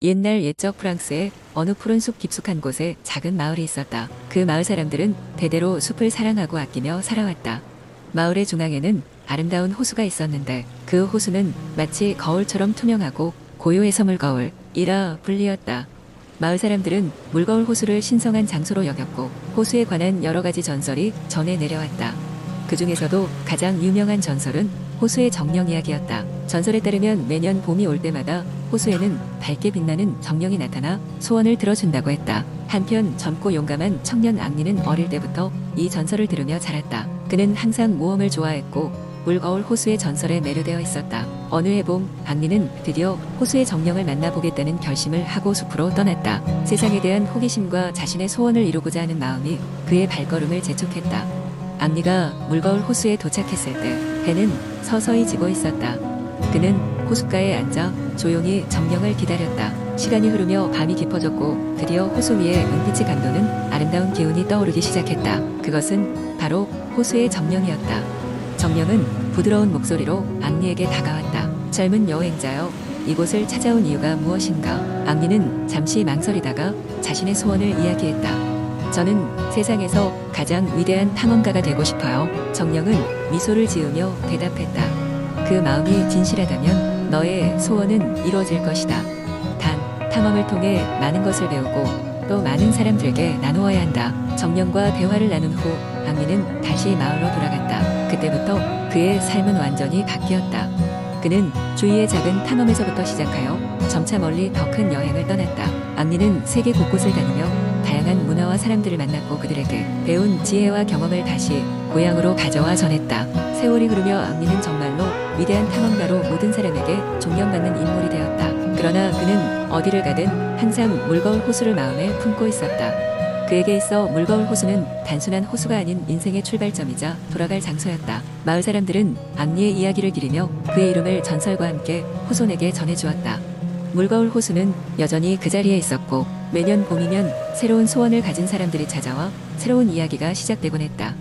옛날 옛적 프랑스의 어느 푸른 숲 깊숙한 곳에 작은 마을이 있었다. 그 마을 사람들은 대대로 숲을 사랑하고 아끼며 살아왔다. 마을의 중앙에는 아름다운 호수가 있었는데 그 호수는 마치 거울처럼 투명하고 고요해서 물거울이라 불리었다. 마을 사람들은 물거울 호수를 신성한 장소로 여겼고 호수에 관한 여러 가지 전설이 전해 내려왔다. 그 중에서도 가장 유명한 전설은 호수의 정령 이야기였다. 전설에 따르면 매년 봄이 올 때마다 호수에는 밝게 빛나는 정령이 나타나 소원을 들어준다고 했다. 한편 젊고 용감한 청년 앙리는 어릴 때부터 이 전설을 들으며 자랐다. 그는 항상 모험을 좋아했고 물거울 호수의 전설에 매료되어 있었다. 어느 해 봄, 앙리는 드디어 호수의 정령을 만나보겠다는 결심을 하고 숲으로 떠났다. 세상에 대한 호기심과 자신의 소원을 이루고자 하는 마음이 그의 발걸음을 재촉했다. 앙리가 물거울 호수에 도착했을 때 해는 서서히 지고 있었다. 그는 호숫가에 앉아 조용히 정령을 기다렸다. 시간이 흐르며 밤이 깊어졌고 드디어 호수 위에 은빛이 감도는 아름다운 기운이 떠오르기 시작했다. 그것은 바로 호수의 정령이었다. 정령은 부드러운 목소리로 앙리에게 다가왔다. 젊은 여행자여, 이곳을 찾아온 이유가 무엇인가? 앙리는 잠시 망설이다가 자신의 소원을 이야기했다. 저는 세상에서 가장 위대한 탐험가가 되고 싶어요. 정령은 미소를 지으며 대답했다. 그 마음이 진실하다면 너의 소원은 이루어질 것이다. 단, 탐험을 통해 많은 것을 배우고 또 많은 사람들에게 나누어야 한다. 정령과 대화를 나눈 후 앙리는 다시 마을로 돌아갔다. 그때부터 그의 삶은 완전히 바뀌었다. 그는 주위의 작은 탐험에서부터 시작하여 점차 멀리 더 큰 여행을 떠났다. 앙리는 세계 곳곳을 다니며 다양한 문화와 사람들을 만났고 그들에게 배운 지혜와 경험을 다시 고향으로 가져와 전했다. 세월이 흐르며 앙리는 정말로 위대한 탐험가로 모든 사람에게 존경받는 인물이 되었다. 그러나 그는 어디를 가든 항상 물거울 호수를 마음에 품고 있었다. 그에게 있어 물거울 호수는 단순한 호수가 아닌 인생의 출발점이자 돌아갈 장소였다. 마을 사람들은 앙리의 이야기를 기리며 그의 이름을 전설과 함께 후손에게 전해주었다. 물거울 호수는 여전히 그 자리에 있었고 매년 봄이면 새로운 소원을 가진 사람들이 찾아와 새로운 이야기가 시작되곤 했다.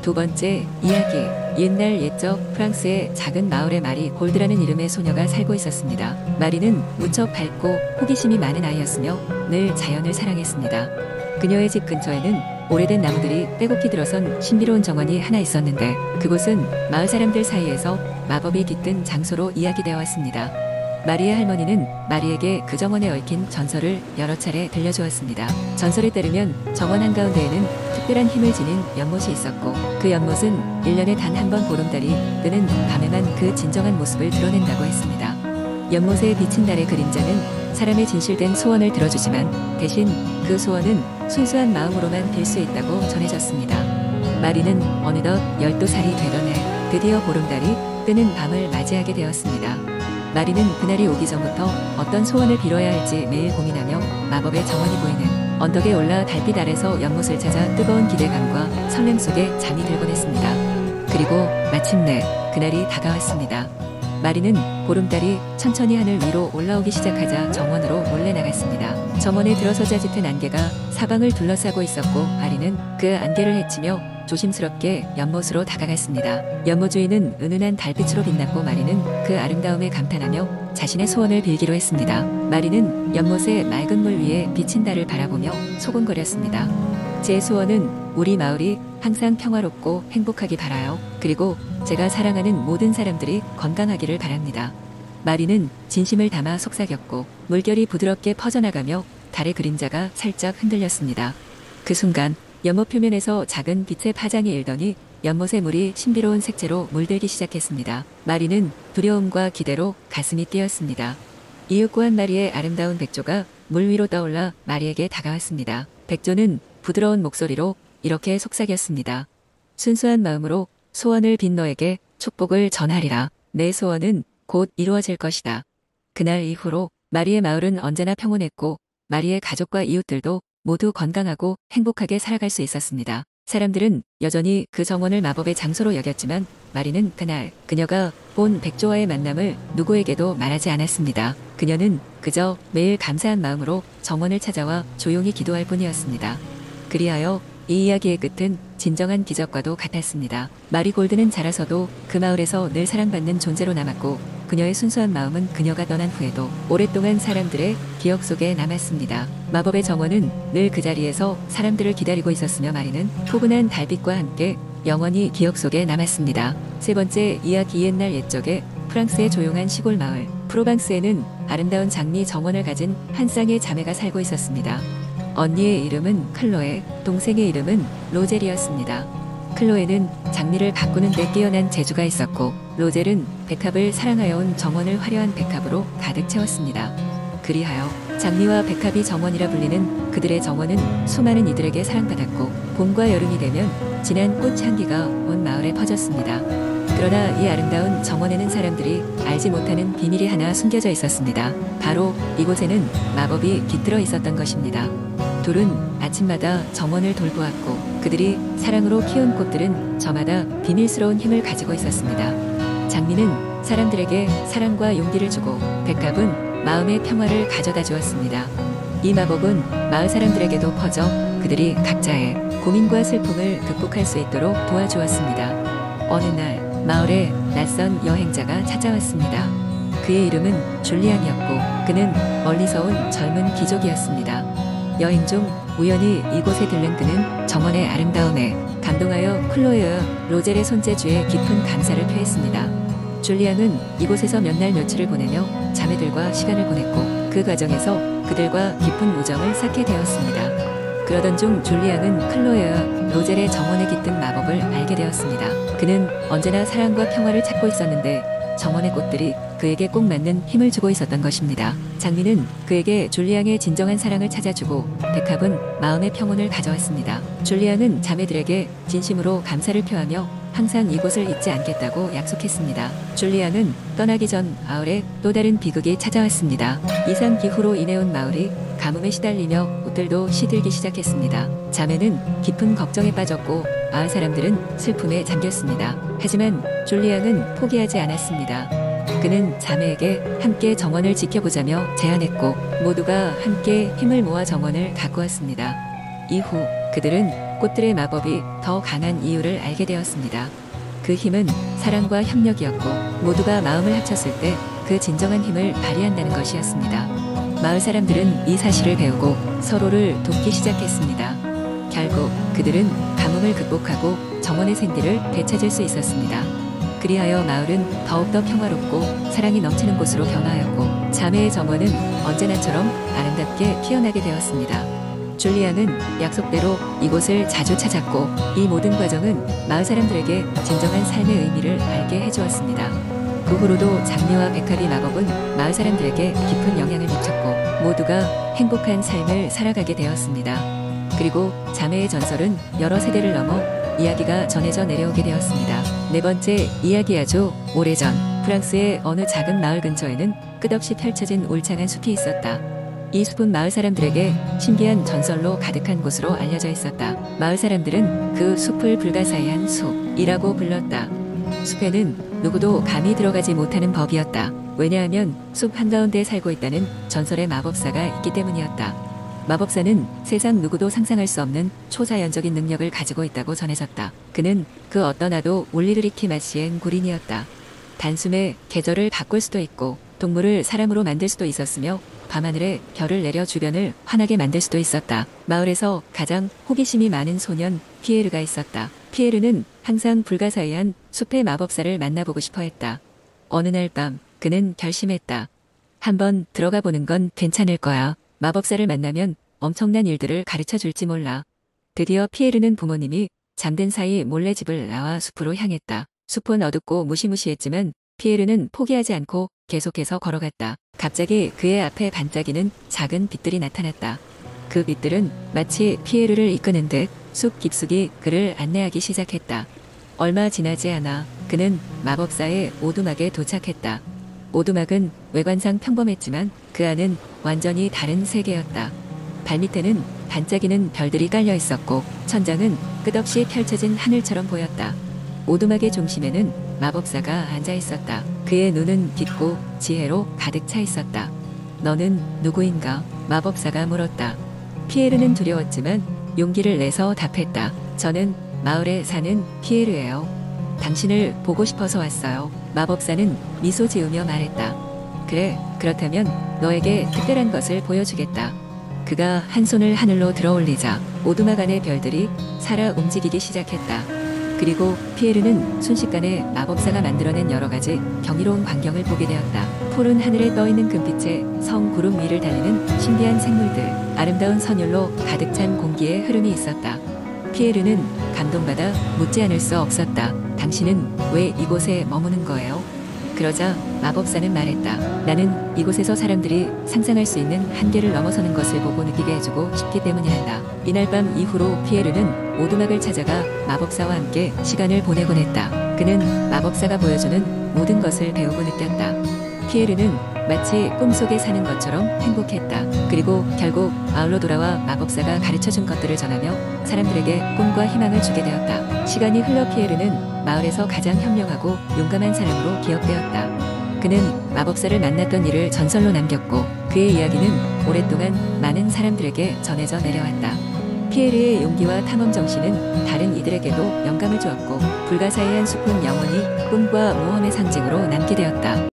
두 번째 이야기. 옛날 옛적 프랑스의 작은 마을에 마리 골드라는 이름의 소녀가 살고 있었습니다. 마리는 무척 밝고 호기심이 많은 아이였으며 늘 자연을 사랑했습니다. 그녀의 집 근처에는 오래된 나무들이 빼곡히 들어선 신비로운 정원이 하나 있었는데 그곳은 마을 사람들 사이에서 마법이 깃든 장소로 이야기되어 왔습니다. 마리의 할머니는 마리에게 그 정원에 얽힌 전설을 여러 차례 들려주었습니다. 전설에 따르면 정원 한가운데에는 특별한 힘을 지닌 연못이 있었고 그 연못은 1년에 단 한 번 보름달이 뜨는 밤에만 그 진정한 모습을 드러낸다고 했습니다. 연못에 비친 달의 그림자는 사람의 진실된 소원을 들어주지만 대신 그 소원은 순수한 마음으로만 빌 수 있다고 전해졌습니다. 마리는 어느덧 12살이 되던 해 드디어 보름달이 뜨는 밤을 맞이하게 되었습니다. 마리는 그날이 오기 전부터 어떤 소원을 빌어야 할지 매일 고민하며 마법의 정원이 보이는 언덕에 올라 달빛 아래서 연못을 찾아 뜨거운 기대감과 설렘 속에 잠이 들곤 했습니다. 그리고 마침내 그날이 다가왔습니다. 마리는 보름달이 천천히 하늘 위로 올라오기 시작하자 정원으로 몰래 나갔습니다. 정원에 들어서자 짙은 안개가 사방을 둘러싸고 있었고 마리는 그 안개를 헤치며 조심스럽게 연못으로 다가갔습니다. 연못 주위는 은은한 달빛으로 빛났고 마리는 그 아름다움에 감탄하며 자신의 소원을 빌기로 했습니다. 마리는 연못의 맑은 물 위에 비친 달을 바라보며 소곤거렸습니다. 제 소원은 우리 마을이 항상 평화롭고 행복하기 바라요. 그리고 제가 사랑하는 모든 사람들이 건강하기를 바랍니다. 마리는 진심을 담아 속삭였고 물결이 부드럽게 퍼져나가며 달의 그림자가 살짝 흔들렸습니다. 그 순간 연못 표면에서 작은 빛의 파장이 일더니 연못의 물이 신비로운 색채로 물들기 시작했습니다. 마리는 두려움과 기대로 가슴이 뛰었습니다. 이윽고 한 마리의 아름다운 백조가 물 위로 떠올라 마리에게 다가왔습니다. 백조는 부드러운 목소리로 이렇게 속삭였습니다. 순수한 마음으로 소원을 빈 너에게 축복을 전하리라. 내 소원은 곧 이루어질 것이다. 그날 이후로 마리의 마을은 언제나 평온했고 마리의 가족과 이웃들도 모두 건강하고 행복하게 살아갈 수 있었습니다. 사람들은 여전히 그 정원을 마법의 장소로 여겼지만 마리는 그날 그녀가 본 백조와의 만남을 누구에게도 말하지 않았습니다. 그녀는 그저 매일 감사한 마음으로 정원을 찾아와 조용히 기도할 뿐이었습니다. 그리하여 이 이야기의 끝은 진정한 기적과도 같았습니다. 마리 골드는 자라서도 그 마을에서 늘 사랑받는 존재로 남았고 그녀의 순수한 마음은 그녀가 떠난 후에도 오랫동안 사람들의 기억 속에 남았습니다. 마법의 정원은 늘 그 자리에서 사람들을 기다리고 있었으며 마리는 포근한 달빛과 함께 영원히 기억 속에 남았습니다. 세 번째 이야기. 옛날 옛적에 프랑스의 조용한 시골 마을 프로방스에는 아름다운 장미 정원을 가진 한 쌍의 자매가 살고 있었습니다. 언니의 이름은 클로에, 동생의 이름은 로젤이었습니다. 클로에는 장미를 가꾸는 데 뛰어난 재주가 있었고 로젤은 백합을 사랑하여온 정원을 화려한 백합으로 가득 채웠습니다. 그리하여 장미와 백합이 정원이라 불리는 그들의 정원은 수많은 이들에게 사랑받았고 봄과 여름이 되면 진한 꽃향기가 온 마을에 퍼졌습니다. 그러나 이 아름다운 정원에는 사람들이 알지 못하는 비밀이 하나 숨겨져 있었습니다. 바로 이곳에는 마법이 깃들어 있었던 것입니다. 둘은 아침마다 정원을 돌보았고 그들이 사랑으로 키운 꽃들은 저마다 비밀스러운 힘을 가지고 있었습니다. 장미는 사람들에게 사랑과 용기를 주고 백합은 마음의 평화를 가져다 주었습니다. 이 마법은 마을 사람들에게도 퍼져 그들이 각자의 고민과 슬픔을 극복할 수 있도록 도와주었습니다. 어느 날 마을에 낯선 여행자가 찾아왔습니다. 그의 이름은 줄리안이었고 그는 멀리서 온 젊은 귀족이었습니다. 여행 중 우연히 이곳에 들른 그는 정원의 아름다움에 감동하여 클로에와 로젤의 손재주에 깊은 감사를 표했습니다. 줄리안은 이곳에서 몇 날 며칠을 보내며 자매들과 시간을 보냈고 그 과정에서 그들과 깊은 우정을 쌓게 되었습니다. 그러던 중 줄리안은 클로에와 로젤의 정원에 깃든 마법을 알게 되었습니다. 그는 언제나 사랑과 평화를 찾고 있었는데 정원의 꽃들이 그에게 꼭 맞는 힘을 주고 있었던 것입니다. 장미는 그에게 줄리안의 진정한 사랑을 찾아주고 백합은 마음의 평온을 가져왔습니다. 줄리안은 자매들에게 진심으로 감사를 표하며 항상 이곳을 잊지 않겠다고 약속했습니다. 줄리안은 떠나기 전 마을에 또 다른 비극이 찾아왔습니다. 이상 기후로 인해 온 마을이 가뭄에 시달리며 옷들도 시들기 시작했습니다. 자매는 깊은 걱정에 빠졌고 마을 사람들은 슬픔에 잠겼습니다. 하지만 줄리안은 포기하지 않았습니다. 그는 자매에게 함께 정원을 지켜보자며 제안했고 모두가 함께 힘을 모아 정원을 가꾸었습니다. 이후 그들은 꽃들의 마법이 더 강한 이유를 알게 되었습니다. 그 힘은 사랑과 협력이었고 모두가 마음을 합쳤을 때 그 진정한 힘을 발휘한다는 것이었습니다. 마을 사람들은 이 사실을 배우고 서로를 돕기 시작했습니다. 결국 그들은 가뭄을 극복하고 정원의 생기를 되찾을 수 있었습니다. 그리하여 마을은 더욱더 평화롭고 사랑이 넘치는 곳으로 변화하였고 자매의 정원은 언제나처럼 아름답게 피어나게 되었습니다. 줄리안은 약속대로 이곳을 자주 찾았고 이 모든 과정은 마을 사람들에게 진정한 삶의 의미를 알게 해주었습니다. 그 후로도 장미와 백합의 마법은 마을 사람들에게 깊은 영향을 미쳤고 모두가 행복한 삶을 살아가게 되었습니다. 그리고 자매의 전설은 여러 세대를 넘어 이야기가 전해져 내려오게 되었습니다. 네 번째 이야기. 아주 오래전 프랑스의 어느 작은 마을 근처에는 끝없이 펼쳐진 울창한 숲이 있었다. 이 숲은 마을 사람들에게 신비한 전설로 가득한 곳으로 알려져 있었다. 마을 사람들은 그 숲을 불가사의한 숲이라고 불렀다. 숲에는 누구도 감히 들어가지 못하는 법이었다. 왜냐하면 숲 한가운데 살고 있다는 전설의 마법사가 있기 때문이었다. 마법사는 세상 누구도 상상할 수 없는 초자연적인 능력을 가지고 있다고 전해졌다. 그는 그 어떤 아도 울리를 익히 마시엔 구린이었다. 단숨에 계절을 바꿀 수도 있고 동물을 사람으로 만들 수도 있었으며 밤하늘에 별을 내려 주변을 환하게 만들 수도 있었다. 마을에서 가장 호기심이 많은 소년 피에르가 있었다. 피에르는 항상 불가사의한 숲의 마법사를 만나보고 싶어 했다. 어느 날 밤 그는 결심했다. 한번 들어가 보는 건 괜찮을 거야. 마법사를 만나면 엄청난 일들을 가르쳐 줄지 몰라. 드디어 피에르는 부모님이 잠든 사이 몰래 집을 나와 숲으로 향했다. 숲은 어둡고 무시무시했지만 피에르는 포기하지 않고 계속해서 걸어갔다. 갑자기 그의 앞에 반짝이는 작은 빛들이 나타났다. 그 빛들은 마치 피에르를 이끄는 듯 숲 깊숙이 그를 안내하기 시작했다. 얼마 지나지 않아 그는 마법사의 오두막에 도착했다. 오두막은 외관상 평범했지만 그 안은 완전히 다른 세계였다. 발밑에는 반짝이는 별들이 깔려 있었고 천장은 끝없이 펼쳐진 하늘처럼 보였다. 오두막의 중심에는 마법사가 앉아 있었다. 그의 눈은 깊고 지혜로 가득 차 있었다. 너는 누구인가? 마법사가 물었다. 피에르는 두려웠지만 용기를 내서 답했다. 저는 마을에 사는 피에르예요. 당신을 보고 싶어서 왔어요. 마법사는 미소 지으며 말했다. 그래, 그렇다면 너에게 특별한 것을 보여주겠다. 그가 한 손을 하늘로 들어올리자 오두막 안의 별들이 살아 움직이기 시작했다. 그리고 피에르는 순식간에 마법사가 만들어낸 여러 가지 경이로운 광경을 보게 되었다. 푸른 하늘에 떠있는 금빛에 성 구름 위를 달리는 신비한 생물들, 아름다운 선율로 가득 찬 공기의 흐름이 있었다. 피에르는 감동받아 묻지 않을 수 없었다. 당신은 왜 이곳에 머무는 거예요? 그러자 마법사는 말했다. 나는 이곳에서 사람들이 상상할 수 있는 한계를 넘어서는 것을 보고 느끼게 해주고 싶기 때문이란다. 이날 밤 이후로 피에르는 오두막을 찾아가 마법사와 함께 시간을 보내곤 했다. 그는 마법사가 보여주는 모든 것을 배우고 느꼈다. 피에르는 마치 꿈속에 사는 것처럼 행복했다. 그리고 결국 마을로 돌아와 마법사가 가르쳐준 것들을 전하며 사람들에게 꿈과 희망을 주게 되었다. 시간이 흘러 피에르는 마을에서 가장 현명하고 용감한 사람으로 기억되었다. 그는 마법사를 만났던 일을 전설로 남겼고 그의 이야기는 오랫동안 많은 사람들에게 전해져 내려왔다. 피에르의 용기와 탐험 정신은 다른 이들에게도 영감을 주었고 불가사의한 숲은 영원히 꿈과 모험의 상징으로 남게 되었다.